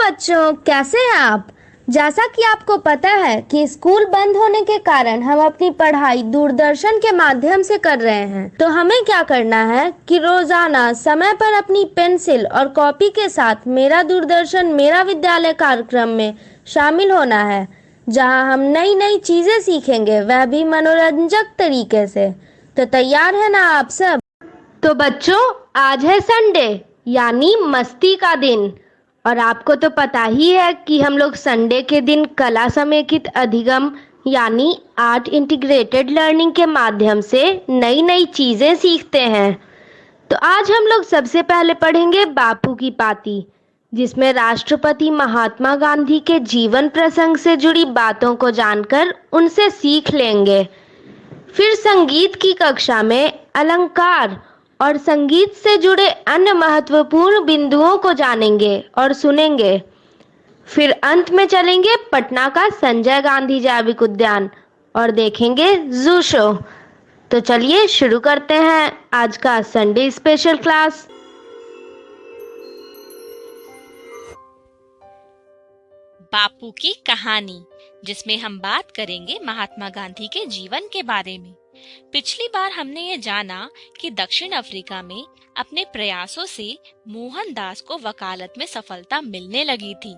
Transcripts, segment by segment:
बच्चों, कैसे हैं आप। जैसा कि आपको पता है कि स्कूल बंद होने के कारण हम अपनी पढ़ाई दूरदर्शन के माध्यम से कर रहे हैं, तो हमें क्या करना है कि रोजाना समय पर अपनी पेंसिल और कॉपी के साथ मेरा दूरदर्शन मेरा विद्यालय कार्यक्रम में शामिल होना है, जहां हम नई नई चीजें सीखेंगे, वह भी मनोरंजक तरीके से। तो तैयार है ना आप सब। तो बच्चों, आज है संडे, यानी मस्ती का दिन। और आपको तो पता ही है कि हम लोग संडे के दिन कला समेकित अधिगम यानी आर्ट इंटीग्रेटेड लर्निंग के माध्यम से नई नई चीजें सीखते हैं। तो आज हम लोग सबसे पहले पढ़ेंगे बापू की पाती, जिसमें राष्ट्रपति महात्मा गांधी के जीवन प्रसंग से जुड़ी बातों को जानकर उनसे सीख लेंगे। फिर संगीत की कक्षा में अलंकार और संगीत से जुड़े अन्य महत्वपूर्ण बिंदुओं को जानेंगे और सुनेंगे। फिर अंत में चलेंगे पटना का संजय गांधी जैविक उद्यान और देखेंगे जू शो। तो चलिए शुरू करते हैं आज का संडे स्पेशल क्लास। बापू की कहानी, जिसमें हम बात करेंगे महात्मा गांधी के जीवन के बारे में। पिछली बार हमने ये जाना कि दक्षिण अफ्रीका में अपने प्रयासों से मोहनदास को वकालत में सफलता मिलने लगी थी।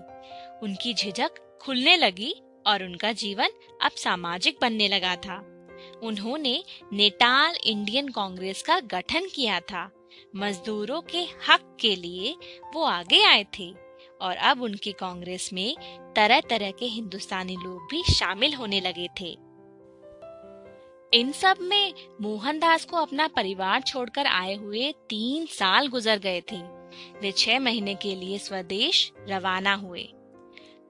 उनकी झिझक खुलने लगी और उनका जीवन अब सामाजिक बनने लगा था। उन्होंने नेटाल इंडियन कांग्रेस का गठन किया था। मजदूरों के हक के लिए वो आगे आए थे और अब उनकी कांग्रेस में तरह तरह के हिंदुस्तानी लोग भी शामिल होने लगे थे। इन सब में मोहनदास को अपना परिवार छोड़कर आए हुए 3 साल गुजर गए थे। वे 6 महीने के लिए स्वदेश रवाना हुए।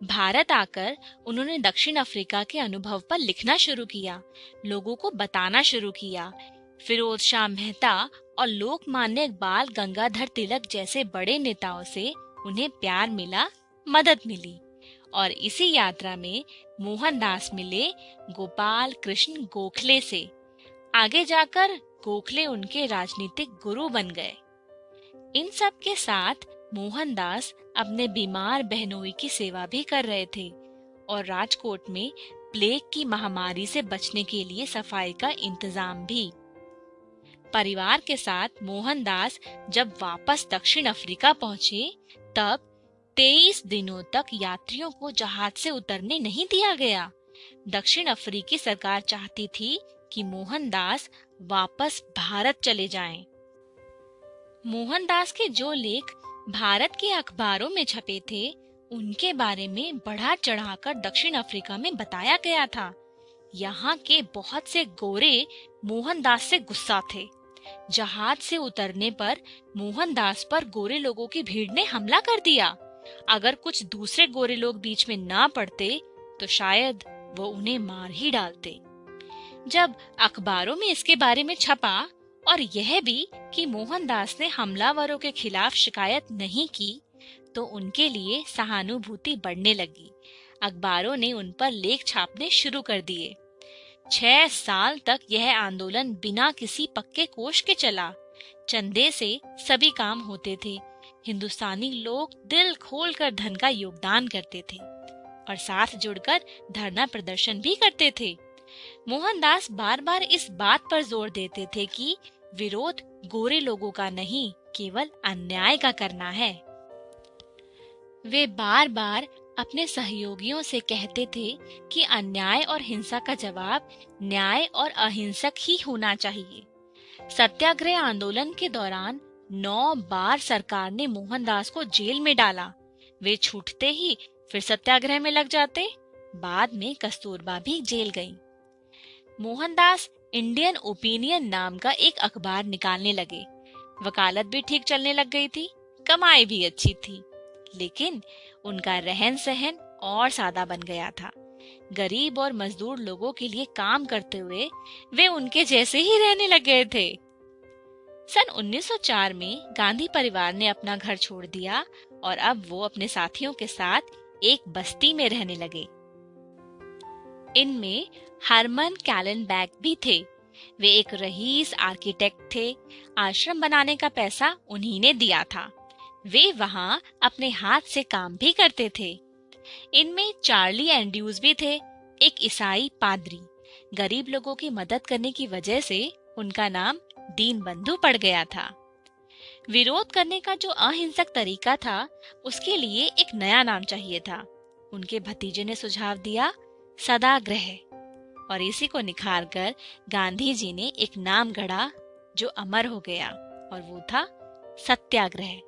भारत आकर उन्होंने दक्षिण अफ्रीका के अनुभव पर लिखना शुरू किया, लोगों को बताना शुरू किया। फिरोज शाह मेहता और लोकमान्य बाल गंगाधर तिलक जैसे बड़े नेताओं से उन्हें प्यार मिला, मदद मिली। और इसी यात्रा में मोहनदास मिले गोपाल कृष्ण गोखले से। आगे जाकर गोखले उनके राजनीतिक गुरु बन गए। इन सब के साथ मोहनदास अपने बीमार बहनोई की सेवा भी कर रहे थे और राजकोट में प्लेग की महामारी से बचने के लिए सफाई का इंतजाम भी। परिवार के साथ मोहनदास जब वापस दक्षिण अफ्रीका पहुंचे, तब 23 दिनों तक यात्रियों को जहाज से उतरने नहीं दिया गया। दक्षिण अफ्रीकी सरकार चाहती थी कि मोहनदास वापस भारत चले जाएं। मोहनदास के जो लेख भारत के अखबारों में छपे थे, उनके बारे में बढ़ा चढ़ाकर दक्षिण अफ्रीका में बताया गया था। यहाँ के बहुत से गोरे मोहनदास से गुस्सा थे। जहाज से उतरने पर मोहनदास पर गोरे लोगों की भीड़ ने हमला कर दिया। अगर कुछ दूसरे गोरे लोग बीच में ना पड़ते तो शायद वो उन्हें मार ही डालते। जब अखबारों में इसके बारे में छपा और यह भी कि मोहनदास ने हमलावरों के खिलाफ शिकायत नहीं की, तो उनके लिए सहानुभूति बढ़ने लगी। अखबारों ने उन पर लेख छापने शुरू कर दिए। 6 साल तक यह आंदोलन बिना किसी पक्के कोष के चला। चंदे से सभी काम होते थे। हिंदुस्तानी लोग दिल खोलकर धन का योगदान करते थे और साथ जुड़कर धरना प्रदर्शन भी करते थे। मोहनदास बार बार इस बात पर जोर देते थे कि विरोध गोरे लोगों का नहीं, केवल अन्याय का करना है। वे बार बार अपने सहयोगियों से कहते थे कि अन्याय और हिंसा का जवाब न्याय और अहिंसक ही होना चाहिए। सत्याग्रह आंदोलन के दौरान 9 बार सरकार ने मोहनदास को जेल में डाला। वे छूटते ही फिर सत्याग्रह में लग जाते। बाद में कस्तूरबा भी जेल गई। मोहनदास इंडियन ओपिनियन नाम का एक अखबार निकालने लगे। वकालत भी ठीक चलने लग गई थी, कमाई भी अच्छी थी, लेकिन उनका रहन सहन और सादा बन गया था। गरीब और मजदूर लोगों के लिए काम करते हुए वे उनके जैसे ही रहने लग गए थे। सन 1904 में गांधी परिवार ने अपना घर छोड़ दिया और अब वो अपने साथियों के साथ एक बस्ती में रहने लगे। इनमें हरमन कैलेनबैग भी थे। वे एक रईस आर्किटेक्ट थे। आश्रम बनाने का पैसा उन्हीं ने दिया था। वे वहाँ अपने हाथ से काम भी करते थे। इनमें चार्ली एंड्रयूज भी थे, एक ईसाई पादरी। गरीब लोगों की मदद करने की वजह से उनका नाम दीन बंधु पड़ गया था। विरोध करने का जो अहिंसक तरीका था, उसके लिए एक नया नाम चाहिए था। उनके भतीजे ने सुझाव दिया, सदाग्रह, और इसी को निखार कर गांधी जी ने एक नाम गढ़ा जो अमर हो गया, और वो था सत्याग्रह।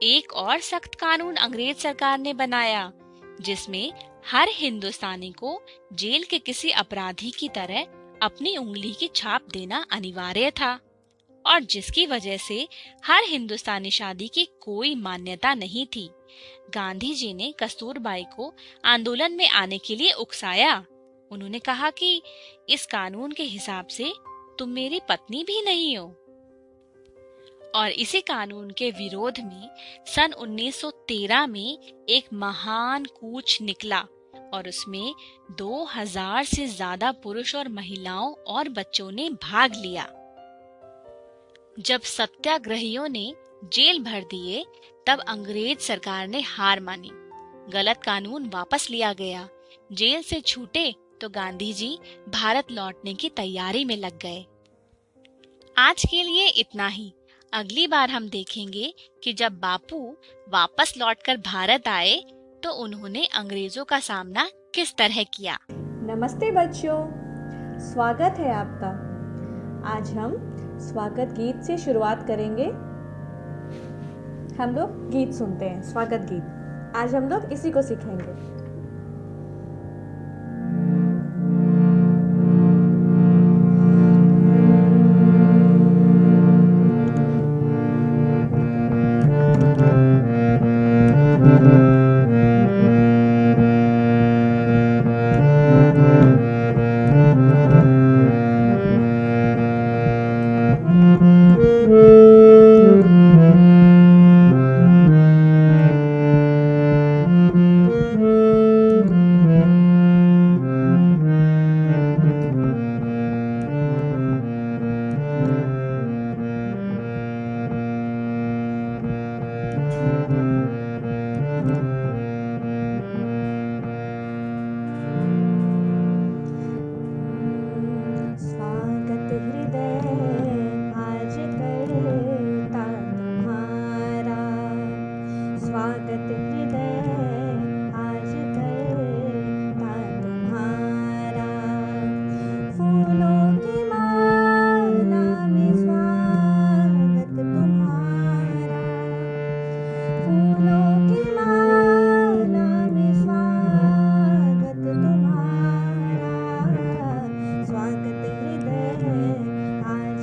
एक और सख्त कानून अंग्रेज सरकार ने बनाया, जिसमें हर हिंदुस्तानी को जेल के किसी अपराधी की तरह अपनी उंगली की छाप देना अनिवार्य था, और जिसकी वजह से हर हिंदुस्तानी शादी की कोई मान्यता नहीं थी। गांधी जी ने कस्तूरबाई को आंदोलन में आने के लिए उकसाया। उन्होंने कहा कि इस कानून के हिसाब से तुम मेरी पत्नी भी नहीं हो। और इसी कानून के विरोध में सन 1913 में एक महान कूच निकला, और उसमें 2000 से ज्यादा पुरुष और महिलाओं और बच्चों ने भाग लिया। जब सत्याग्रहियों ने जेल भर दिए, तब अंग्रेज सरकार ने हार मानी। गलत कानून वापस लिया गया। जेल से छूटे तो गांधी जी भारत लौटने की तैयारी में लग गए। आज के लिए इतना ही। अगली बार हम देखेंगे कि जब बापू वापस लौटकर भारत आए तो उन्होंने अंग्रेजों का सामना किस तरह किया। नमस्ते बच्चों, स्वागत है आपका। आज हम स्वागत गीत से शुरुआत करेंगे। हम लोग गीत सुनते हैं, स्वागत गीत। आज हम लोग इसी को सीखेंगे। स्वागत हृदय आज करता तुम्हारा, स्वागत हृदय आज करता तुम्हारा। फूलों की माला में स्वागत तुम्हारा, फूलों की माला में स्वागत तुम्हारा। स्वागत हृदय आज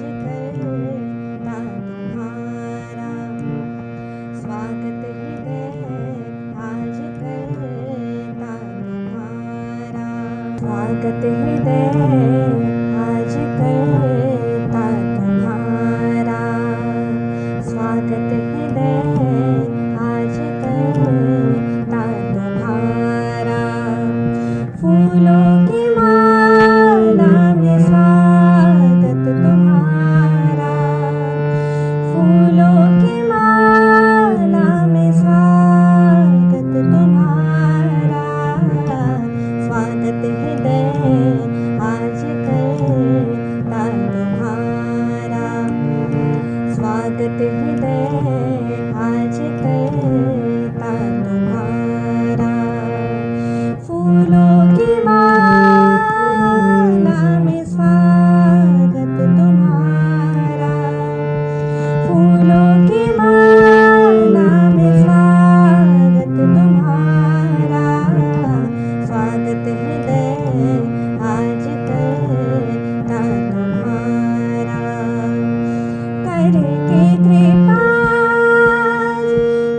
करता तुम्हारा, स्वागत हृदय आज करता तुम्हारा। फूलों की माला में स्वागत तुम्हारा, फूलों की माला में स्वागत तुम्हारा। स्वागत हृदय आज करता तुम्हारा। करके कृपा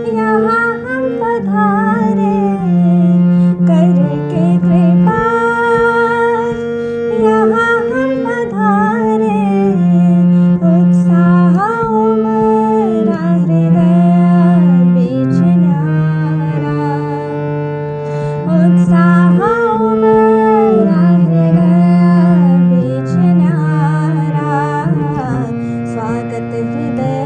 यहाँ हम पधारे, करके कृपा यहाँ हम पधारे। उत्साह उमड़ा हृदय बीच न्यारा, उत्साह उमड़ा हृदय बीच न्यारा। स्वागत हृदय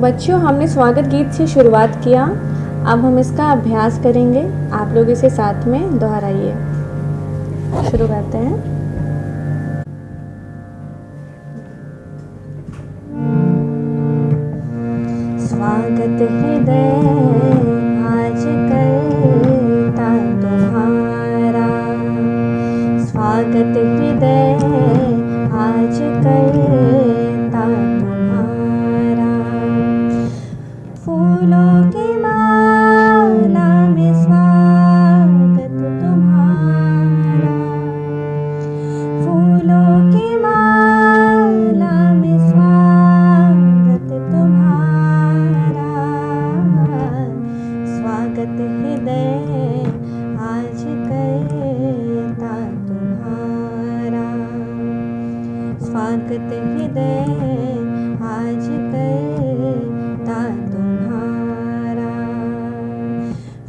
बच्चों, हमने स्वागत गीत से शुरुआत किया। अब हम इसका अभ्यास करेंगे। आप लोग इसे साथ में दोहराइए। शुरू करते हैं। स्वागत हृदय आज करता तुम्हारा, स्वागत हृदय आज करता तुम्हारा। फूलों की माला में स्वागत तुम्हारा, फूलों की माला में स्वागत तुम्हारा। स्वागत हृदय आज करता तुम्हारा, स्वागत हृदय आज करता तुम्हारा।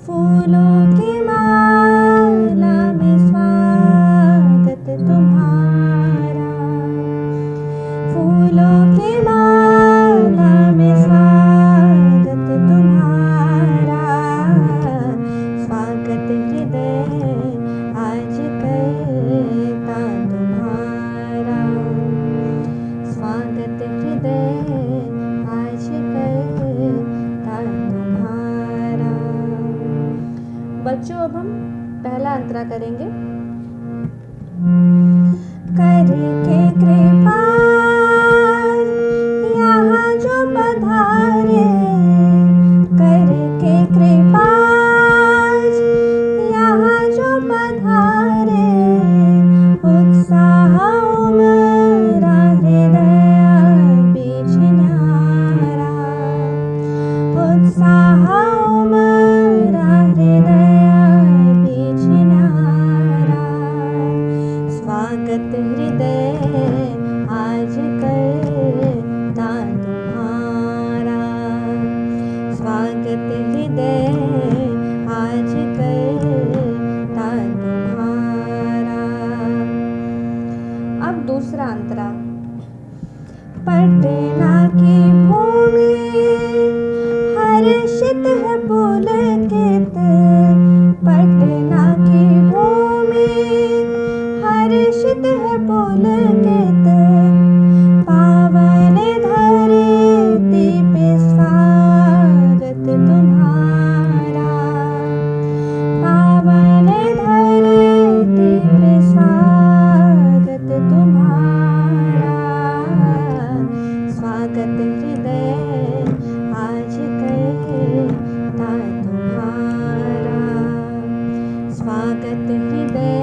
फूलों की माला में स्वागत तुम्हारा, फूलों की माला में स्वागत तुम्हारा। स्वागत हृदय आज करता तुम्हारा, स्वागत हृदय आज करता तुम्हारा। बच्चों, अब हम पहला अंतरा करेंगे। करके कृपा यहाँ जो पधारे, करके कृपा यहाँ जो पधारे। उत्साह उमड़ा हृदय बीच न्यारा, उत्साह उमड़ा हृदय बीच न्यारा। स्वागत हृदय आज करता तुम्हारा, स्वागत हृदय आज करता तुम्हारा। अब दूसरा अंतरा। पटना की भूमि हर्षित है पुलकित, पटना की भूमि हर्षित है पुलकित। पावन धरती पे स्वागत तुम्हारा, पावन धरती पे स्वागत तुम्हारा। स्वागत हृदय आज करता तुम्हारा, स्वागत हृदय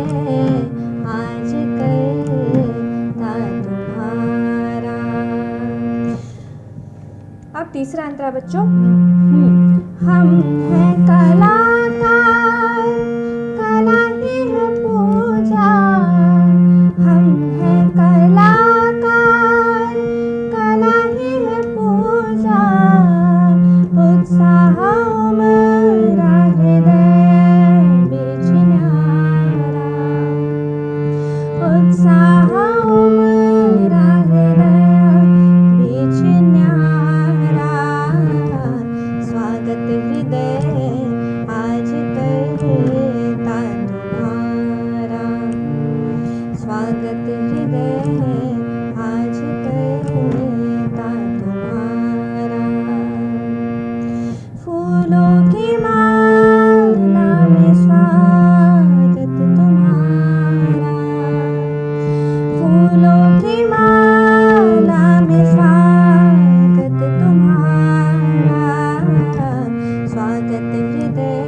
आज करता तुम्हारा। अब तीसरा अंतरा बच्चों। हम हैं कलाकार, कला ही है पूजा। हम हैं कलाकार, कला ही है पूजा। उत्साह उमड़ा हृदय बीच न्यारा, उत्साह उमड़ा हृदय बीच न्यारा। स्वागत हृदय आज करता तुम्हारा, स्वागत हृदय आज करता तुम्हारा। फूलों की माला में स्वागत तुम्हारा, फूलों की माला में स्वागत तुम्हारा। स्वागत हृदय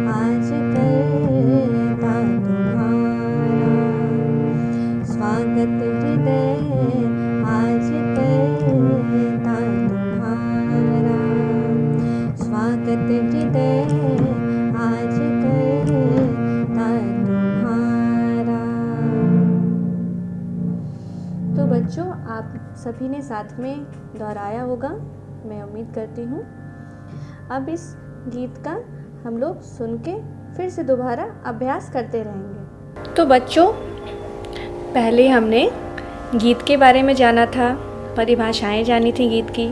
आज करता तुम्हारा, स्वागत हृदय आज करता तुम्हारा। स्वागत हृदय आज करता तुम्हारा। तो बच्चों, आप सभी ने साथ में दोहराया होगा, मैं उम्मीद करती हूँ। अब इस गीत का हम लोग सुन के फिर से दोबारा अभ्यास करते रहेंगे। तो बच्चों, पहले हमने गीत के बारे में जाना था, परिभाषाएं जानी थी गीत की।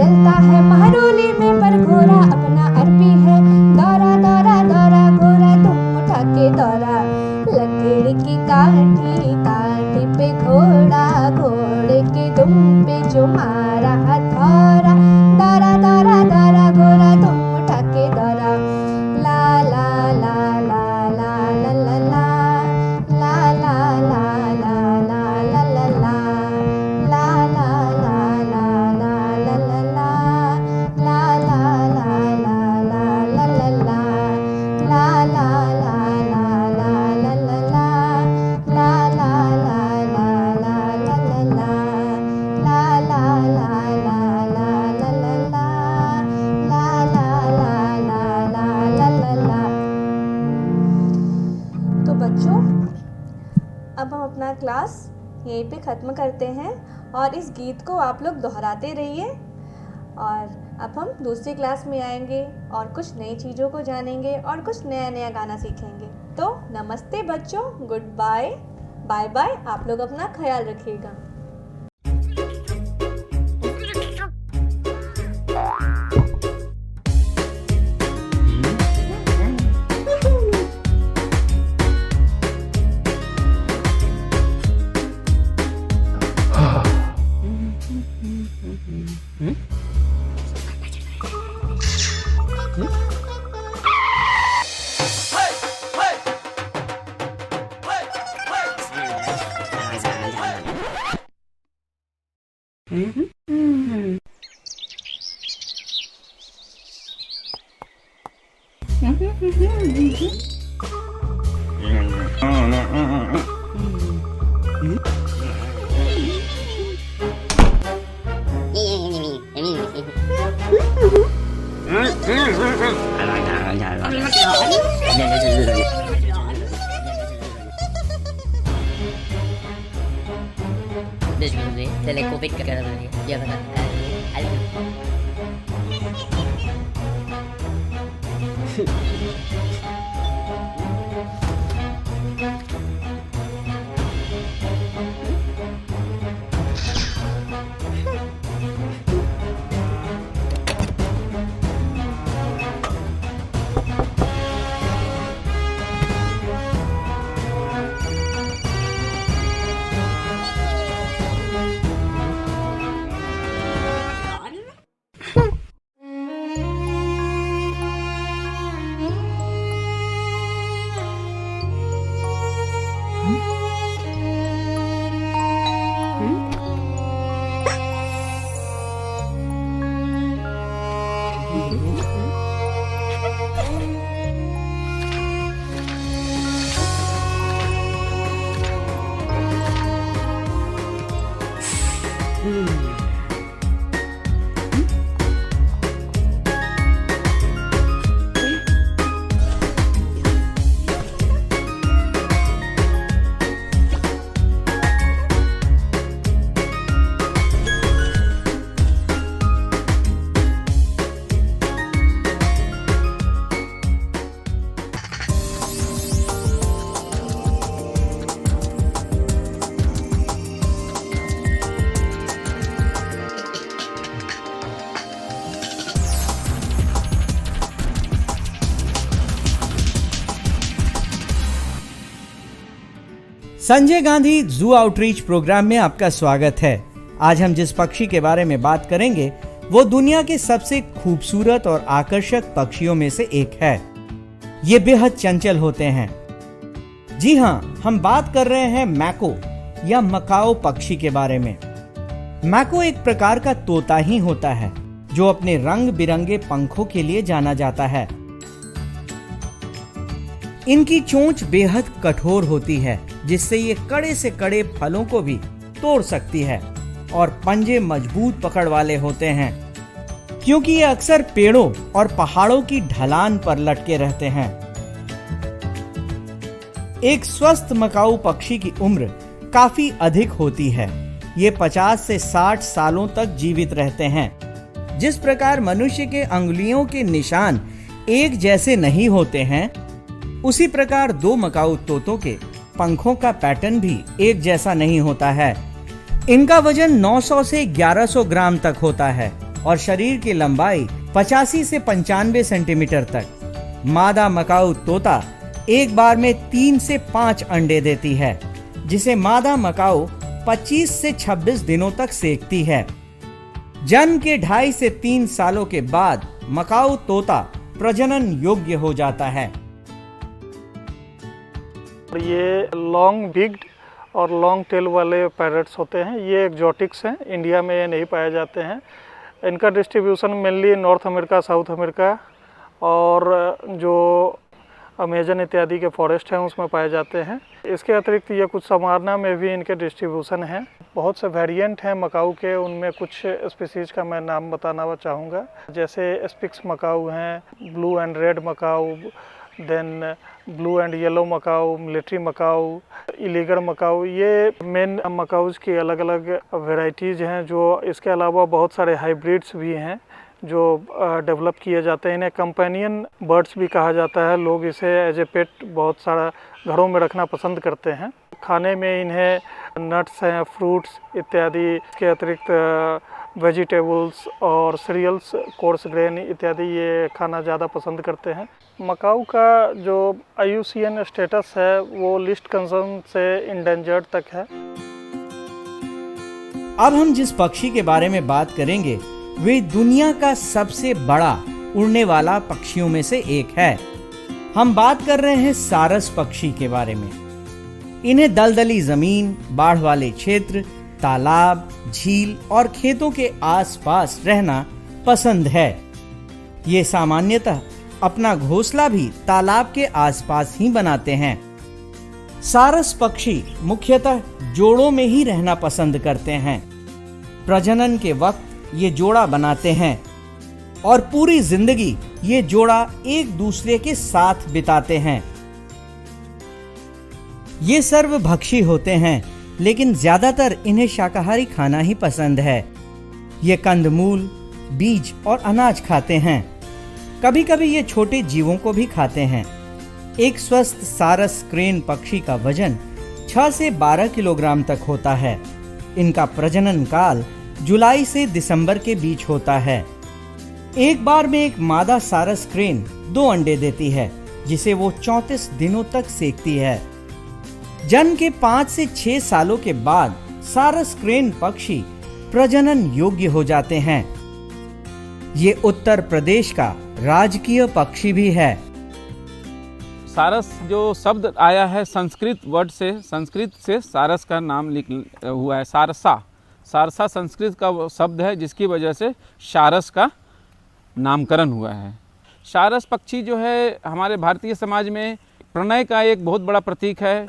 पे ख़त्म करते हैं और इस गीत को आप लोग दोहराते रहिए। और अब हम दूसरी क्लास में आएंगे और कुछ नई चीज़ों को जानेंगे और कुछ नया नया गाना सीखेंगे। तो नमस्ते बच्चों, गुड बाय, बाय बाय। आप लोग अपना ख्याल रखिएगा। Tele Covid ke cara ni dia kata Sanjay Gandhi जू आउटरीच प्रोग्राम में आपका स्वागत है। आज हम जिस पक्षी के बारे में बात करेंगे वो दुनिया के सबसे खूबसूरत और आकर्षक पक्षियों में से एक है। ये बेहद चंचल होते हैं। जी हाँ, हम बात कर रहे हैं मैको या मकाओ पक्षी के बारे में। मैको एक प्रकार का तोता ही होता है जो अपने रंग बिरंगे पंखों के लिए जाना जाता है। इनकी चोंच बेहद कठोर होती है जिससे ये कड़े से कड़े फलों को भी तोड़ सकती है और पंजे मजबूत पकड़ वाले होते हैं क्योंकि ये अक्सर पेड़ों और पहाड़ों की ढलान पर लटके रहते हैं। एक स्वस्थ मकाऊ पक्षी की उम्र काफी अधिक होती है। ये 50 से 60 सालों तक जीवित रहते हैं। जिस प्रकार मनुष्य के अंगुलियों के निशान एक जैसे नहीं होते हैं, उसी प्रकार दो मकाऊ तोतों के पंखों का पैटर्न भी एक जैसा नहीं होता है। इनका वजन 900 से 1100 ग्राम तक होता है और शरीर की लंबाई 85 से 95 सेंटीमीटर तक। मादा मकाऊ तोता एक बार में 3 से 5 अंडे देती है, जिसे मादा मकाऊ 25 से 26 दिनों तक सेकती है। जन्म के 2.5 से 3 सालों के बाद मकाऊ तोता प्रजनन योग्य हो जाता है। ये लॉन्ग बिग्ड और लॉन्ग टेल वाले पैरट्स होते हैं। ये एक्जोटिक्स हैं, इंडिया में ये नहीं पाए जाते हैं। इनका distribution mainly north America, south America और जो अमेजन इत्यादि के फॉरेस्ट हैं उसमें पाए जाते हैं। इसके अतिरिक्त ये कुछ समाना में भी इनके डिस्ट्रीब्यूशन हैं। बहुत से वेरिएंट हैं मकाऊ के, उनमें कुछ स्पीसीज का मैं नाम बताना चाहूँगा। जैसे स्पिक्स मकाऊ हैं, blue and red macaw, then blue and yellow macaw, military macaw, Illiger macaw, ये मेन मकाऊज की अलग अलग वैरायटीज़ हैं। जो इसके अलावा बहुत सारे हाइब्रिड्स भी हैं जो डेवलप किए जाते हैं। इन्हें कंपेनियन बर्ड्स भी कहा जाता है। लोग इसे एज ए पेट बहुत सारा घरों में रखना पसंद करते हैं। खाने में इन्हें नट्स हैं, फ्रूट्स इत्यादि के अतिरिक्त वेजिटेबल्स और सीरियल्स, कोर्स ग्रेन इत्यादि ये खाना ज़्यादा पसंद करते हैं। मकाऊ का जो IUCN स्टेटस है वो लिस्ट कंसर्न से इंडेंजर्ड तक है। अब हम जिस पक्षी के बारे में बात करेंगे वे दुनिया का सबसे बड़ा उड़ने वाला पक्षियों में से एक है। हम बात कर रहे हैं सारस पक्षी के बारे में। इन्हें दलदली जमीन, बाढ़ वाले क्षेत्र, तालाब, झील और खेतों के आसपास रहना पसंद है। ये सामान्यतः अपना घोंसला भी तालाब के आसपास ही बनाते हैं। सारस पक्षी मुख्यतः जोड़ों में ही रहना पसंद करते हैं। प्रजनन के वक्त ये जोड़ा बनाते हैं और पूरी जिंदगी ये जोड़ा एक दूसरे के साथ बिताते हैं। ये सर्वभक्षी होते हैं, लेकिन ज्यादातर इन्हें शाकाहारी खाना ही पसंद है। ये कंदमूल, बीज और अनाज खाते हैं। कभी कभी ये छोटे जीवों को भी खाते हैं। एक स्वस्थ सारस क्रेन पक्षी का वजन 6 से 12 किलोग्राम तक होता है। इनका प्रजनन काल जुलाई से दिसंबर के बीच होता है। एक बार में एक मादा सारस क्रेन 2 अंडे देती है, जिसे वो 34 दिनों तक सेकती है। जन्म के 5 से 6 सालों के बाद सारस क्रेन पक्षी प्रजनन योग्य हो जाते हैं। ये उत्तर प्रदेश का राजकीय पक्षी भी है। सारस जो शब्द आया है संस्कृत वर्ड से, संस्कृत से सारस का नाम लिख हुआ है। सारसा, सारसा संस्कृत का शब्द है जिसकी वजह से सारस का नामकरण हुआ है। सारस पक्षी जो है हमारे भारतीय समाज में प्रणय का एक बहुत बड़ा प्रतीक है,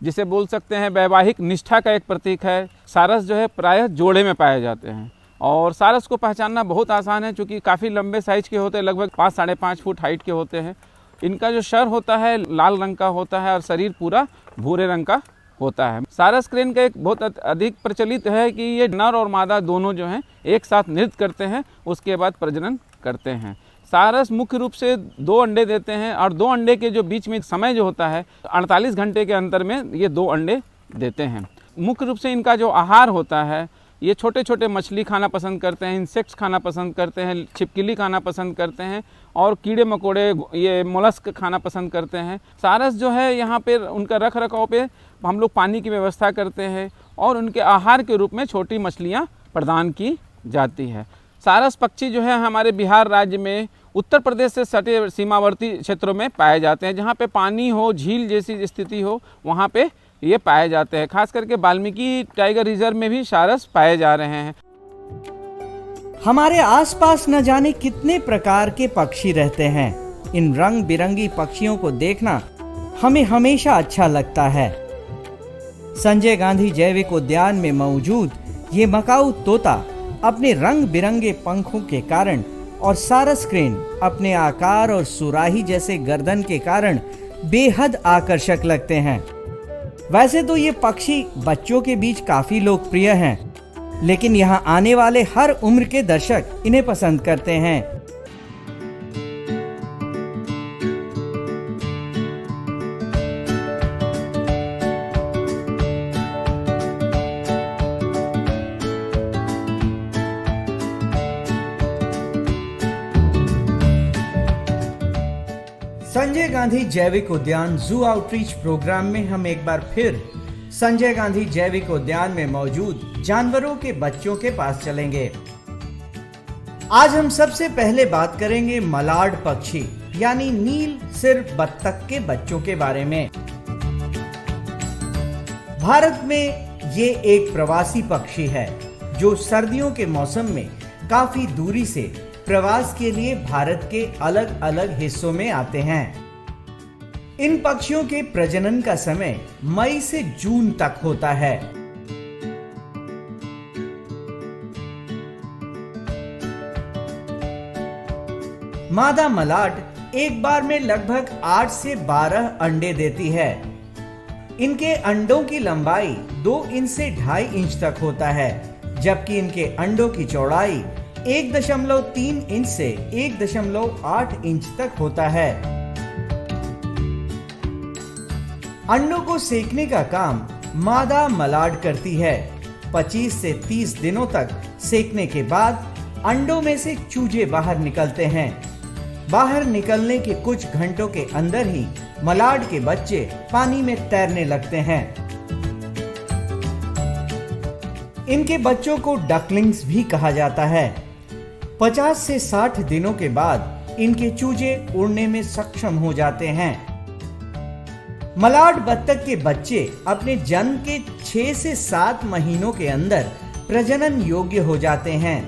जिसे बोल सकते हैं वैवाहिक निष्ठा का एक प्रतीक है। सारस जो है प्रायः जोड़े में पाए जाते हैं और सारस को पहचानना बहुत आसान है, क्योंकि काफ़ी लंबे साइज के होते हैं, लगभग 5-5.5 फुट हाइट के होते हैं। इनका जो सर होता है लाल रंग का होता है और शरीर पूरा भूरे रंग का होता है। सारस क्रेन का एक बहुत अधिक प्रचलित है कि ये नर और मादा दोनों जो हैं एक साथ नृत्य करते हैं, उसके बाद प्रजनन करते हैं। सारस मुख्य रूप से 2 अंडे देते हैं और 2 अंडे के जो बीच में समय जो होता है 48 घंटे के अंतर में ये 2 अंडे देते हैं। मुख्य रूप से इनका जो आहार होता है, ये छोटे छोटे मछली खाना पसंद करते हैं, इंसेक्ट्स खाना पसंद करते हैं, छिपकली खाना पसंद करते हैं और कीड़े मकोड़े, ये मोलस्क खाना पसंद करते हैं। सारस जो है यहाँ पे उनका रख रखाव पे हम लोग पानी की व्यवस्था करते हैं और उनके आहार के रूप में छोटी मछलियाँ प्रदान की जाती है। सारस पक्षी जो है हमारे बिहार राज्य में उत्तर प्रदेश से सटे सीमावर्ती क्षेत्रों में पाए जाते हैं। जहाँ पे पानी हो, झील जैसी स्थिति हो, वहाँ पे ये पाए जाते हैं। खास करके वाल्मीकि टाइगर रिजर्व में भी सारस पाए जा रहे हैं। हमारे आसपास न जाने कितने प्रकार के पक्षी रहते हैं। इन रंग बिरंगी पक्षियों को देखना हमें हमेशा अच्छा लगता है। संजय गांधी जैविक उद्यान में मौजूद ये मकाऊ तोता अपने रंग बिरंगे पंखों के कारण और सारस क्रेन अपने आकार और सुराही जैसे गर्दन के कारण बेहद आकर्षक लगते हैं। वैसे तो ये पक्षी बच्चों के बीच काफी लोकप्रिय हैं, लेकिन यहाँ आने वाले हर उम्र के दर्शक इन्हें पसंद करते हैं। संजय गांधी जैविक उद्यान जू आउटरीच प्रोग्राम में हम एक बार फिर संजय गांधी जैविक उद्यान में मौजूद जानवरों के बच्चों के पास चलेंगे। आज हम सबसे पहले बात करेंगे मलाड पक्षी यानी नील सिर बत्तख के बच्चों के बारे में। भारत में ये एक प्रवासी पक्षी है जो सर्दियों के मौसम में काफी दूरी से प्रवास के लिए भारत के अलग अलग हिस्सों में आते हैं। इन पक्षियों के प्रजनन का समय मई से जून तक होता है। मादा मलाट एक बार में लगभग 8 से 12 अंडे देती है। इनके अंडों की लंबाई 2 इंच से 2.5 इंच तक होता है, जबकि इनके अंडों की चौड़ाई 1.3 इंच से 1.8 इंच तक होता है। अंडों को सेकने का काम मादा मलाड करती है। 25 से 30 दिनों तक सेकने के बाद अंडों में से चूजे बाहर निकलते हैं। बाहर निकलने के कुछ घंटों के अंदर ही मलाड के बच्चे पानी में तैरने लगते हैं। इनके बच्चों को डकलिंग्स भी कहा जाता है। 50 से 60 दिनों के बाद इनके चूजे उड़ने में सक्षम हो जाते हैं। मलाड बत्तख के बच्चे अपने जन्म के 6 से 7 महीनों के अंदर प्रजनन योग्य हो जाते हैं।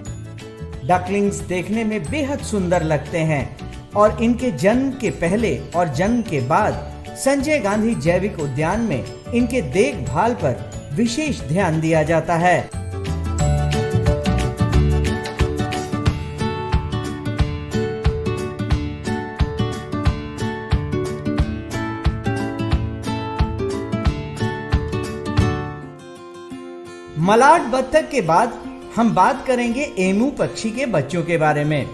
डकलिंग्स देखने में बेहद सुंदर लगते हैं और इनके जन्म के पहले और जन्म के बाद संजय गांधी जैविक उद्यान में इनके देखभाल पर विशेष ध्यान दिया जाता है। मलाड बत्तख के बाद हम बात करेंगे एमू पक्षी के बच्चों के बारे में।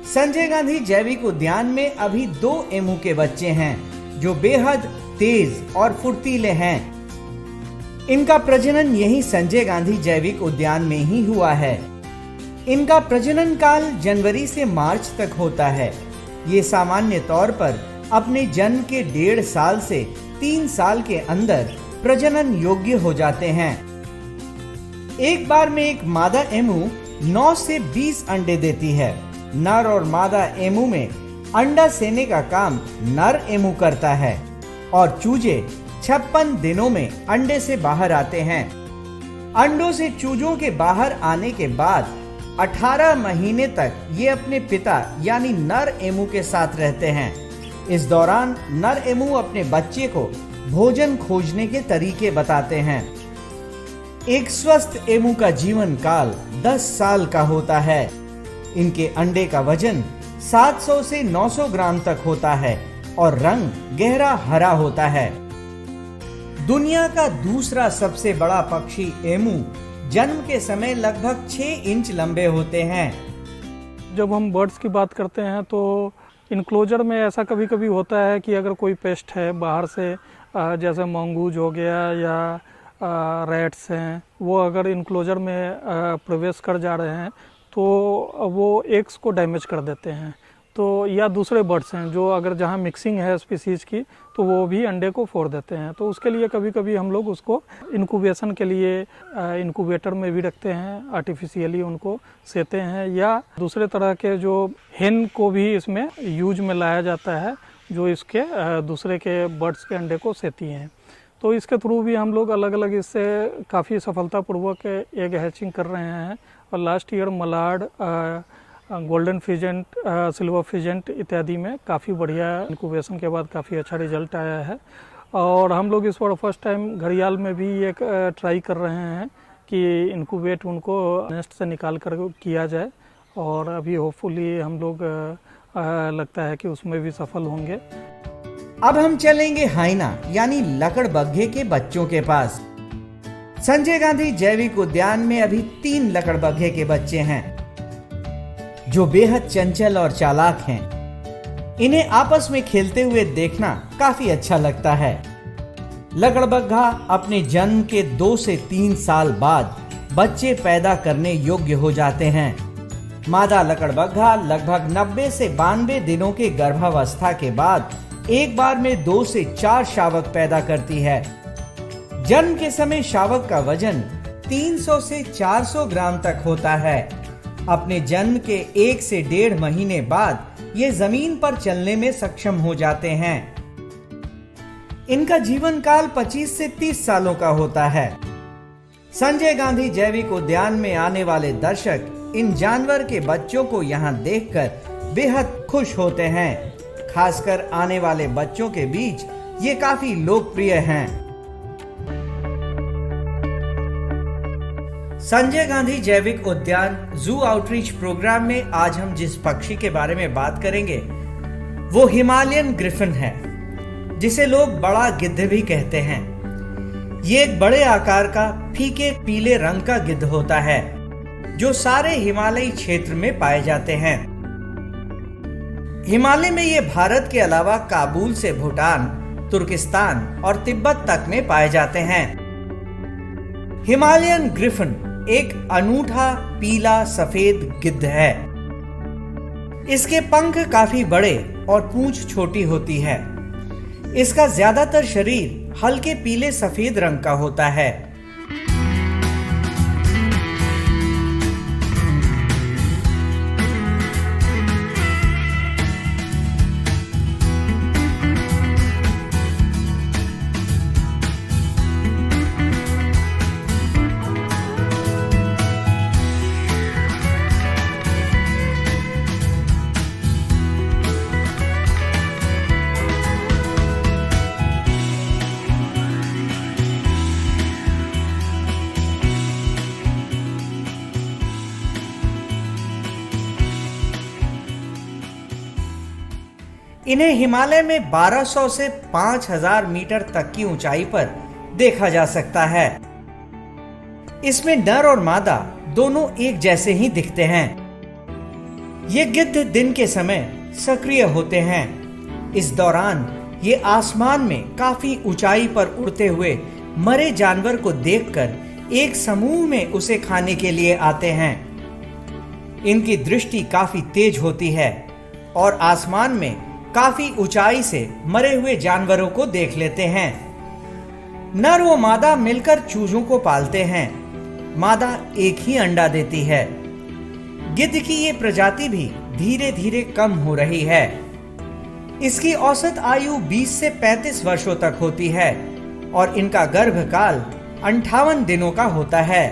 संजय गांधी जैविक उद्यान में अभी 2 एमू के बच्चे हैं जो बेहद तेज और फुर्तीले हैं। इनका प्रजनन यही संजय गांधी जैविक उद्यान में ही हुआ है। इनका प्रजनन काल जनवरी से मार्च तक होता है। ये सामान्य तौर पर अपने जन्म के 1.5 साल से 3 साल के अंदर प्रजनन योग्य हो जाते हैं। एक बार में एक मादा एमू 9 से 20 अंडे देती है। नर और मादा एमू में अंडा सेने का काम नर एमू करता है और चूजे 56 दिनों में अंडे से बाहर आते हैं। अंडों से चूजों के बाहर आने के बाद 18 महीने तक ये अपने पिता यानी नर एमू के साथ रहते हैं। इस दौरान नर एमू अपने बच्चे को भोजन खोजने के तरीके बताते हैं। एक स्वस्थ एमू का जीवन काल 10 साल का होता है। इनके अंडे का वजन 700 से 900 ग्राम तक होता है और रंग गहरा हरा होता है। दुनिया का दूसरा सबसे बड़ा पक्षी एमू जन्म के समय लगभग 6 इंच लंबे होते हैं। जब हम बर्ड्स की बात करते हैं तो इनक्लोजर में ऐसा कभी कभी होता है कि अगर कोई पेस्ट है बाहर से, जैसे मंगूज हो गया या रैट्स हैं, वो अगर इनक्लोजर में प्रवेश कर जा रहे हैं तो वो एग्स को डैमेज कर देते हैं। तो या दूसरे बर्ड्स हैं जो अगर जहाँ मिक्सिंग है स्पीसीज की तो वो भी अंडे को फोड़ देते हैं। तो उसके लिए कभी कभी हम लोग उसको इनक्यूबेशन के लिए इनक्यूबेटर में भी रखते हैं, आर्टिफिशियली उनको सेते हैं, या दूसरे तरह के जो हेन को भी इसमें यूज में लाया जाता है जो इसके दूसरे के बर्ड्स के अंडे को सेती हैं। तो इसके थ्रू भी हम लोग अलग अलग इससे काफ़ी सफलतापूर्वक एग हैचिंग कर रहे हैं। और last year Malad, golden pheasant, silver pheasant इत्यादि में काफ़ी बढ़िया इनक्यूबेशन के बाद काफ़ी अच्छा रिजल्ट आया है। और हम लोग इस बार फर्स्ट टाइम घड़ियाल में भी एक ट्राई कर रहे हैं कि इनक्यूबेट उनको नेस्ट से निकाल कर किया जाए, और अभी होपफुली हम लोग लगता है कि उसमें भी सफल होंगे। अब हम चलेंगे हाइना यानी लकड़बग्घे के बच्चों के पास। संजय गांधी जैविक उद्यान में अभी 3 लकड़बग्घे के बच्चे हैं जो बेहद चंचल और चालाक हैं। इन्हें आपस में खेलते हुए देखना काफी अच्छा लगता है। लकड़बग्घा अपने जन्म के 2 से 3 साल बाद बच्चे पैदा करने योग्य हो जाते हैं। मादा लकड़बग्घा लगभग 90 से 92 दिनों के गर्भावस्था के बाद एक बार में 2 से 4 शावक पैदा करती है। जन्म के समय शावक का वजन 300 से 400 ग्राम तक होता है। अपने जन्म के 1 से 1.5 महीने बाद ये जमीन पर चलने में सक्षम हो जाते हैं। इनका जीवन काल 25 से 30 सालों का होता है। संजय गांधी जैविक उद्यान में आने वाले दर्शक इन जानवर के बच्चों को यहाँ देखकर बेहद खुश होते हैं। खासकर आने वाले बच्चों के बीच ये काफी लोकप्रिय हैं। संजय गांधी जैविक उद्यान जू आउटरीच प्रोग्राम में आज हम जिस पक्षी के बारे में बात करेंगे वो हिमालयन ग्रिफिन है, जिसे लोग बड़ा गिद्ध भी कहते हैं। ये एक बड़े आकार का फीके पीले रंग का गिद्ध होता है, जो सारे हिमालयी क्षेत्र में पाए जाते हैं। हिमालय में ये भारत के अलावा काबुल से भूटान, तुर्किस्तान और तिब्बत तक में पाए जाते हैं। हिमालयन ग्रिफिन एक अनूठा पीला सफेद गिद्ध है। इसके पंख काफी बड़े और पूंछ छोटी होती है। इसका ज्यादातर शरीर हल्के पीले सफेद रंग का होता है। इन्हें हिमालय में 1200 से 5000 मीटर तक की ऊंचाई पर देखा जा सकता है। इसमें नर और मादा दोनों एक जैसे ही दिखते हैं। ये गिद्ध दिन के समय सक्रिय होते हैं। इस दौरान ये आसमान में काफी ऊंचाई पर उड़ते हुए मरे जानवर को देखकर एक समूह में उसे खाने के लिए आते हैं। इनकी दृष्टि काफी तेज होती है और आसमान में काफी ऊंचाई से मरे हुए जानवरों को देख लेते हैं। नर व मादा मिलकर चूजों को पालते हैं। मादा एक ही अंडा देती है। गिद्ध की ये प्रजाति भी धीरे धीरे कम हो रही है। इसकी औसत आयु 20 से 35 वर्षों तक होती है और इनका गर्भकाल 58 दिनों का होता है।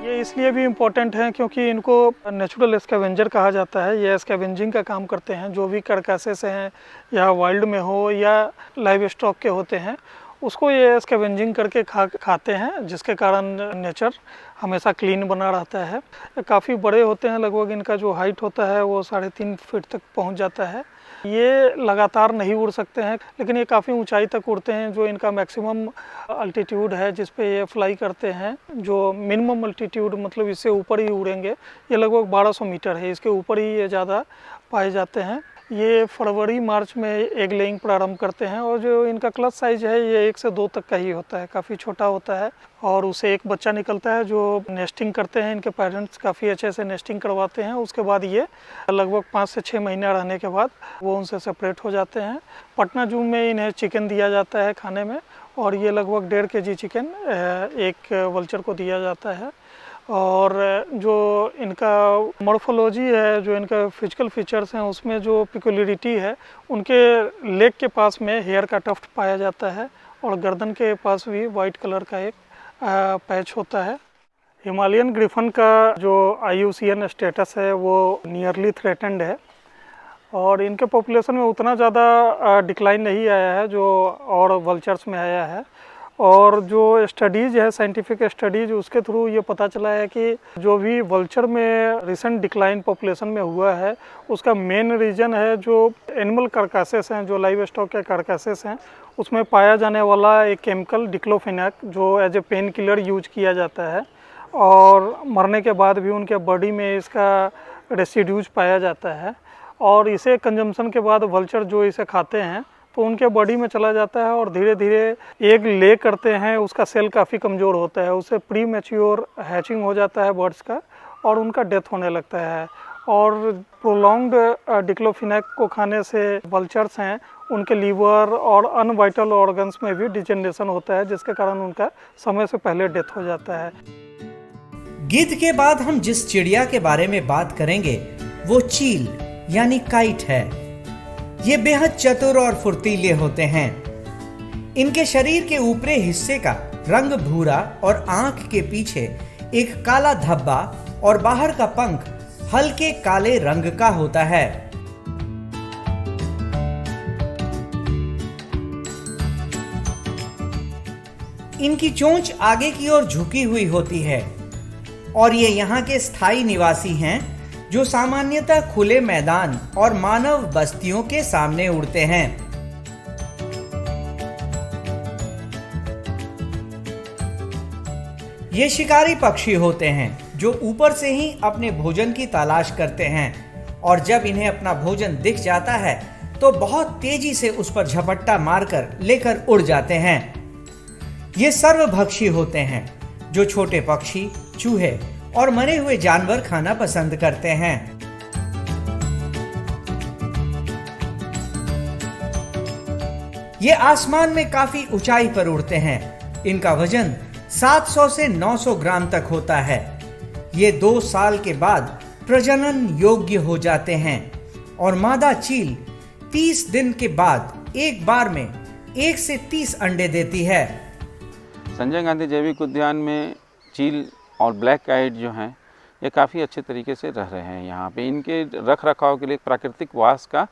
ये इसलिए भी इम्पोर्टेंट है क्योंकि इनको नेचुरल स्कैवेंजर कहा जाता है। ये स्कैवेंजिंग का काम करते हैं। जो भी कार्कासेस हैं या वाइल्ड में हो या लाइव स्टॉक के होते हैं, उसको ये स्कैवेंजिंग करके खाते हैं, जिसके कारण नेचर हमेशा क्लीन बना रहता है। काफ़ी बड़े होते हैं। लगभग इनका जो हाइट होता है वो 3.5 फीट तक पहुंच जाता है। ये लगातार नहीं उड़ सकते हैं, लेकिन ये काफ़ी ऊंचाई तक उड़ते हैं। जो इनका मैक्सिमम अल्टीट्यूड है जिस पे ये फ्लाई करते हैं, जो मिनिमम अल्टीट्यूड मतलब इससे ऊपर ही उड़ेंगे, ये लगभग 1200 मीटर है। इसके ऊपर ही ये ज़्यादा पाए जाते हैं। ये फरवरी मार्च में एग लेइंग प्रारंभ करते हैं और जो इनका क्लच साइज है ये 1 से 2 तक का ही होता है, काफ़ी छोटा होता है और उसे एक बच्चा निकलता है जो नेस्टिंग करते हैं। इनके पेरेंट्स काफ़ी अच्छे से नेस्टिंग करवाते हैं। उसके बाद ये लगभग 5 से 6 महीना रहने के बाद वो उनसे सेपरेट हो जाते हैं। पटना जू में इन्हें चिकन दिया जाता है खाने में और ये लगभग 1.5 kg चिकन एक वल्चर को दिया जाता है। और जो इनका मॉर्फोलॉजी है, जो इनका फिजिकल फीचर्स हैं, उसमें जो पिकुलरिटी है, उनके लेग के पास में हेयर का टफ्ट पाया जाता है और गर्दन के पास भी वाइट कलर का एक पैच होता है। हिमालयन ग्रिफन का जो IUCN स्टेटस है वो नियरली थ्रेटेंड है और इनके पॉपुलेशन में उतना ज़्यादा डिक्लाइन नहीं आया है जो और वल्चर्स में आया है। और जो स्टडीज़ है, साइंटिफिक स्टडीज़, उसके थ्रू ये पता चला है कि जो भी वल्चर में रिसेंट डिक्लाइन पॉपुलेशन में हुआ है, उसका मेन रीज़न है जो एनिमल कार्कासेस हैं, जो लाइव स्टॉक के कार्कासेस हैं, उसमें पाया जाने वाला एक केमिकल डिक्लोफेनाक, जो as a pain killer use किया जाता है और मरने के बाद भी उनके बॉडी में इसका रेसिड्यूज पाया जाता है। और इसे कंजम्पशन के बाद वल्चर जो इसे खाते हैं तो उनके बॉडी में चला जाता है और धीरे धीरे एग ले करते हैं। उसका सेल काफ़ी कमज़ोर होता है, उससे प्री मैच्योर हैचिंग हो जाता है बर्ड्स का और उनका डेथ होने लगता है। और प्रोलॉन्ग्ड डिक्लोफेनाक को खाने से वल्चर्स हैं, उनके लीवर और अनवाइटल ऑर्गन्स में भी डिजेनरेशन होता है, जिसके कारण उनका समय से पहले डेथ हो जाता है। गिद्ध के बाद हम जिस चिड़िया के बारे में बात करेंगे वो चील यानी काइट है। ये बेहद चतुर और फुर्तीले होते हैं। इनके शरीर के ऊपरी हिस्से का रंग भूरा और आंख के पीछे एक काला धब्बा और बाहर का पंख हल्के काले रंग का होता है। इनकी चोंच आगे की ओर झुकी हुई होती है और ये यहाँ के स्थायी निवासी हैं जो सामान्यतः खुले मैदान और मानव बस्तियों के सामने उड़ते हैं। ये शिकारी पक्षी होते हैं जो ऊपर से ही अपने भोजन की तलाश करते हैं और जब इन्हें अपना भोजन दिख जाता है तो बहुत तेजी से उस पर झपट्टा मारकर लेकर उड़ जाते हैं। ये सर्वभक्षी होते हैं जो छोटे पक्षी, चूहे और मरे हुए जानवर खाना पसंद करते हैं। ये आसमान में काफी ऊंचाई पर उड़ते हैं। इनका वजन 700 से 900 ग्राम तक होता है। ये 2 साल के बाद प्रजनन योग्य हो जाते हैं और मादा चील 30 दिन के बाद एक बार में 1 से 30 अंडे देती है। संजय गांधी जैविक उद्यान में चील और ब्लैक आइड जो हैं ये काफ़ी अच्छे तरीके से रह रहे हैं। यहाँ पे इनके रख रखाव के लिए प्राकृतिक वास का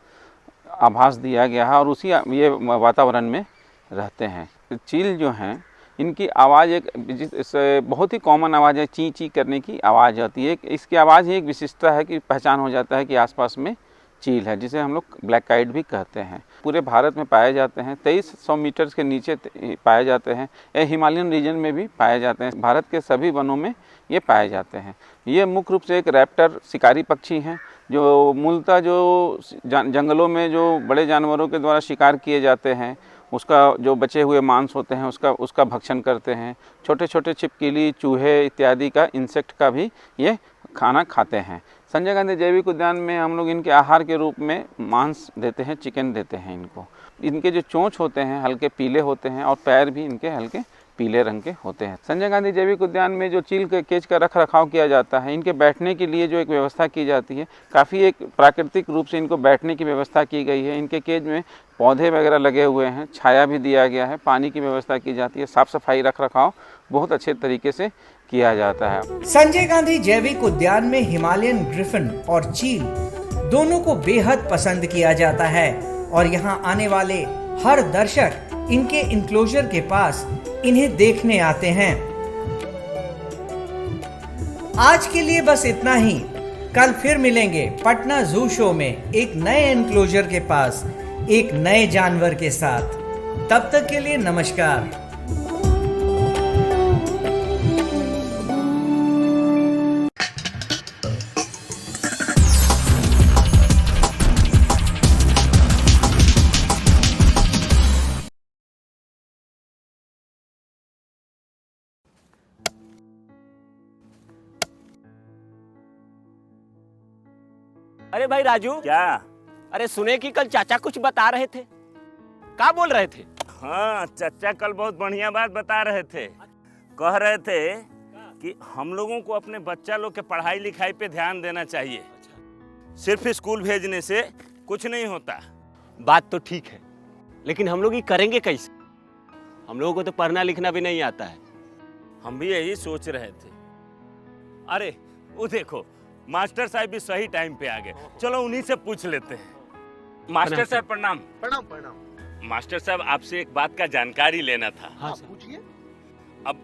आभास दिया गया है और उसी ये वातावरण में रहते हैं। चील जो हैं इनकी आवाज़ एक बहुत ही कॉमन आवाज़ है, ची ची करने की आवाज़ आती है। इसकी आवाज़ ही एक विशिष्टता है कि पहचान हो जाता है कि आसपास में चील है, जिसे हम लोग ब्लैक आइड भी कहते हैं। पूरे भारत में पाए जाते हैं, 2300 मीटर के नीचे पाए जाते हैं। ये हिमालयन रीजन में भी पाए जाते हैं। भारत के सभी वनों में ये पाए जाते हैं। ये मुख्य रूप से एक रैप्टर शिकारी पक्षी हैं जो मूलतः जो जंगलों में जो बड़े जानवरों के द्वारा शिकार किए जाते हैं उसका जो बचे हुए मांस होते हैं उसका भक्षण करते हैं। छोटे छोटे छिपकली, चूहे इत्यादि का, इंसेक्ट का भी ये खाना खाते हैं। संजय गांधी जैविक उद्यान में हम लोग इनके आहार के रूप में मांस देते हैं, चिकन देते हैं इनको। इनके जो चोंच होते हैं हल्के पीले होते हैं और पैर भी इनके हल्के पीले रंग के होते हैं। संजय गांधी जैविक उद्यान में जो चील के केज का रख रखाव किया जाता है, इनके बैठने के लिए जो एक व्यवस्था की जाती है, काफ़ी एक प्राकृतिक रूप से इनको बैठने की व्यवस्था की गई है। इनके केज में पौधे वगैरह लगे हुए हैं, छाया भी दिया गया है, पानी की व्यवस्था की जाती है, साफ सफाई रख रखाव बहुत अच्छे तरीके से किया जाता है। संजय गांधी जैविक उद्यान में हिमालयन ग्रिफिन और चील दोनों को बेहद पसंद किया जाता है और यहाँ आने वाले हर दर्शक इनके इंक्लोजर के पास इन्हें देखने आते हैं। आज के लिए बस इतना ही। कल फिर मिलेंगे पटना जू शो में एक नए एनक्लोजर के पास एक नए जानवर के साथ। तब तक के लिए नमस्कार। अरे भाई राजू, क्या? अरे सुने कि कल चाचा कुछ बता रहे थे, क्या बोल रहे थे? हाँ, चाचा कल बहुत बढ़िया बात बता रहे थे। कह रहे थे कि हम लोगों को अपने बच्चा लोग के पढ़ाई लिखाई पे ध्यान देना चाहिए। सिर्फ स्कूल भेजने से कुछ नहीं होता। बात तो ठीक है, लेकिन हम लोग ये करेंगे कैसे? हम लोगों को तो पढ़ना लिखना भी नहीं आता है। हम भी यही सोच रहे थे। अरे वो देखो, मास्टर साहब भी सही टाइम पे आ गए। चलो उन्हीं से पूछ लेते हैं। मास्टर साहब प्रणाम। प्रणाम प्रणाम। मास्टर साहब आपसे एक बात का जानकारी लेना था। हाँ पूछिए। अब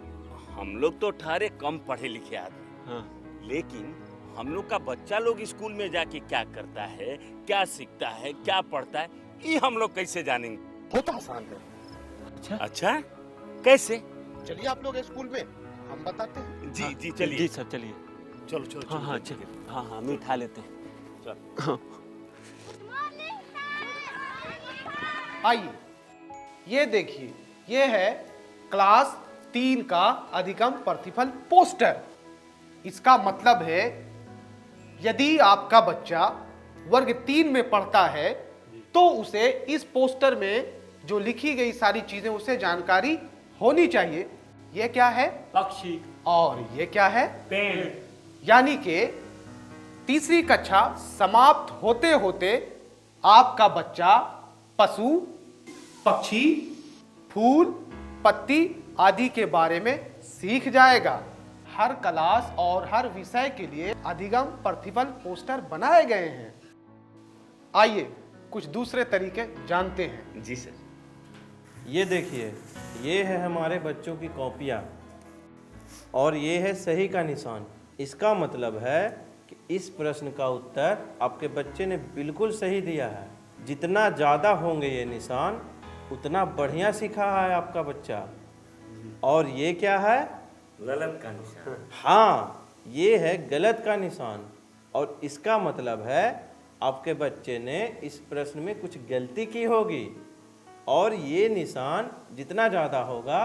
हम लोग तो ठहरे कम पढ़े लिखे आदमी, हाँ। लेकिन हम लोग का बच्चा लोग स्कूल में जाके क्या करता है, क्या सीखता है, क्या पढ़ता है, ये हम लोग कैसे जानेंगे? बहुत आसान है। अच्छा कैसे? चलिए आप लोग स्कूल में, हम बताते हैं। जी जी चलिए। जी सर चलिए। चलो चलो हाँ हाँ चलिए। हाँ हाँ हम उठा लेते हैं। चलो। आइए, ये देखिए, ये है क्लास 3 का अधिगम प्रतिफल पोस्टर। इसका मतलब है यदि आपका बच्चा वर्ग 3 में पढ़ता है तो उसे इस पोस्टर में जो लिखी गई सारी चीजें उसे जानकारी होनी चाहिए। ये क्या है? पक्षी। और ये क्या है? पेड़। यानी कि तीसरी कक्षा समाप्त होते होते आपका बच्चा पशु, पक्षी, फूल, पत्ती आदि के बारे में सीख जाएगा। हर क्लास और हर विषय के लिए अधिगम प्रतिफल पोस्टर बनाए गए हैं। आइए कुछ दूसरे तरीके जानते हैं। जी सर। ये देखिए, ये है हमारे बच्चों की कॉपियाँ और ये है सही का निशान। इसका मतलब है कि इस प्रश्न का उत्तर आपके बच्चे ने बिल्कुल सही दिया है। जितना ज़्यादा होंगे ये निशान उतना बढ़िया सीखा है आपका बच्चा। और ये क्या है? गलत का निशान। हाँ, ये है गलत का निशान। और इसका मतलब है आपके बच्चे ने इस प्रश्न में कुछ गलती की होगी। और ये निशान जितना ज़्यादा होगा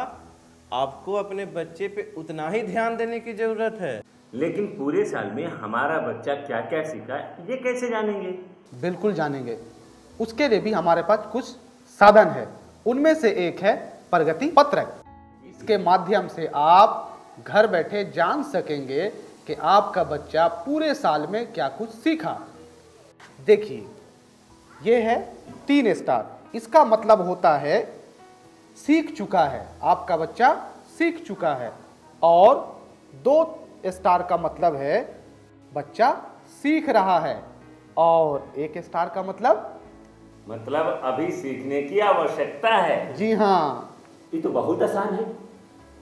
आपको अपने बच्चे पे उतना ही ध्यान देने की ज़रूरत है। लेकिन पूरे साल में हमारा बच्चा क्या क्या सीखा ये कैसे जानेंगे? बिल्कुल जानेंगे। उसके लिए भी हमारे पास कुछ साधन है। उनमें से एक है प्रगति पत्रक। इसके माध्यम से आप घर बैठे जान सकेंगे कि आपका बच्चा पूरे साल में क्या कुछ सीखा। देखिए, ये है 3 स्टार। इसका मतलब होता है सीख चुका है, आपका बच्चा सीख चुका है। और 2 स्टार का मतलब है बच्चा सीख रहा है। और 1 स्टार का मतलब अभी सीखने की आवश्यकता है। जी हाँ, ये तो बहुत आसान है।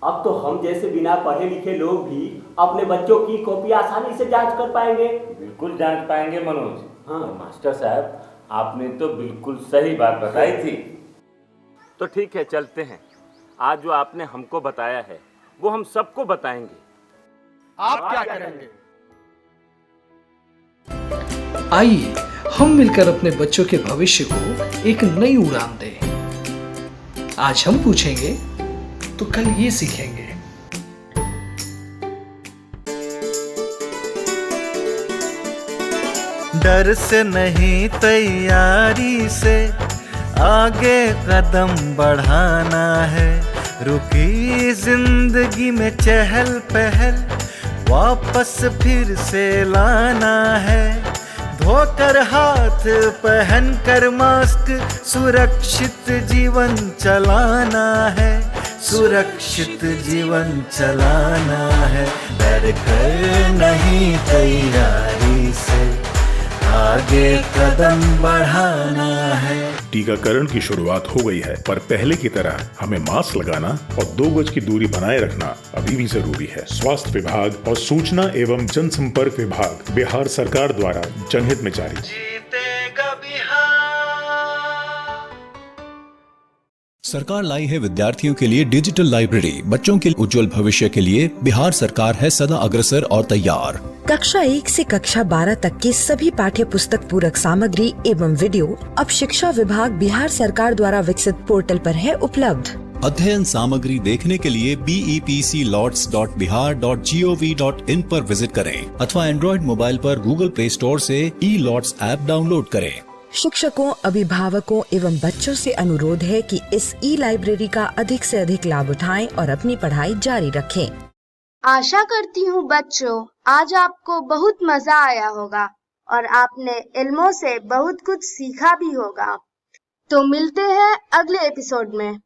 अब तो हम जैसे बिना पढ़े लिखे लोग भी अपने बच्चों की कॉपी आसानी से जांच कर पाएंगे। बिल्कुल जांच पाएंगे मनोज। हाँ। और मास्टर साहब, आपने तो बिल्कुल सही बात बताई थी। तो ठीक है, चलते हैं। आज जो आपने हमको बताया है वो हम सबको बताएंगे। आप क्या करेंगे? आइए हम मिलकर अपने बच्चों के भविष्य को एक नई उड़ान दें। आज हम पूछेंगे तो कल ये सीखेंगे। डर से नहीं, तैयारी से आगे कदम बढ़ाना है। रुकी जिंदगी में चहल पहल वापस फिर से लाना है। धोकर हाथ पहन कर मास्क सुरक्षित जीवन चलाना है। सुरक्षित जीवन चलाना है। डर कर नहीं, तैयारी से आगे कदम बढ़ाना है। टीकाकरण की शुरुआत हो गई है, पर पहले की तरह हमें मास्क लगाना और 2 गज की दूरी बनाए रखना अभी भी जरूरी है। स्वास्थ्य विभाग और सूचना एवं जनसंपर्क विभाग बिहार सरकार द्वारा जनहित में जारी। जीतेगा बिहार। सरकार लाई है विद्यार्थियों के लिए डिजिटल लाइब्रेरी। बच्चों के उज्जवल भविष्य के लिए बिहार सरकार है सदा अग्रसर और तैयार। कक्षा 1 से कक्षा 12 तक के सभी पाठ्य पुस्तक पूरक सामग्री एवं वीडियो अब शिक्षा विभाग बिहार सरकार द्वारा विकसित पोर्टल पर है उपलब्ध। अध्ययन सामग्री देखने के लिए BEPCLOTS.bihar.gov.in पर विजिट करें अथवा एंड्रॉइड मोबाइल पर गूगल प्ले स्टोर से ई-लॉट्स ऐप डाउनलोड करें। शिक्षकों, अभिभावकों एवं बच्चों से अनुरोध है कि इस ई लाइब्रेरी का अधिक से अधिक लाभ उठाएं और अपनी पढ़ाई जारी रखें। आशा करती हूँ बच्चों, आज आपको बहुत मजा आया होगा और आपने इल्मों से बहुत कुछ सीखा भी होगा। तो मिलते हैं अगले एपिसोड में।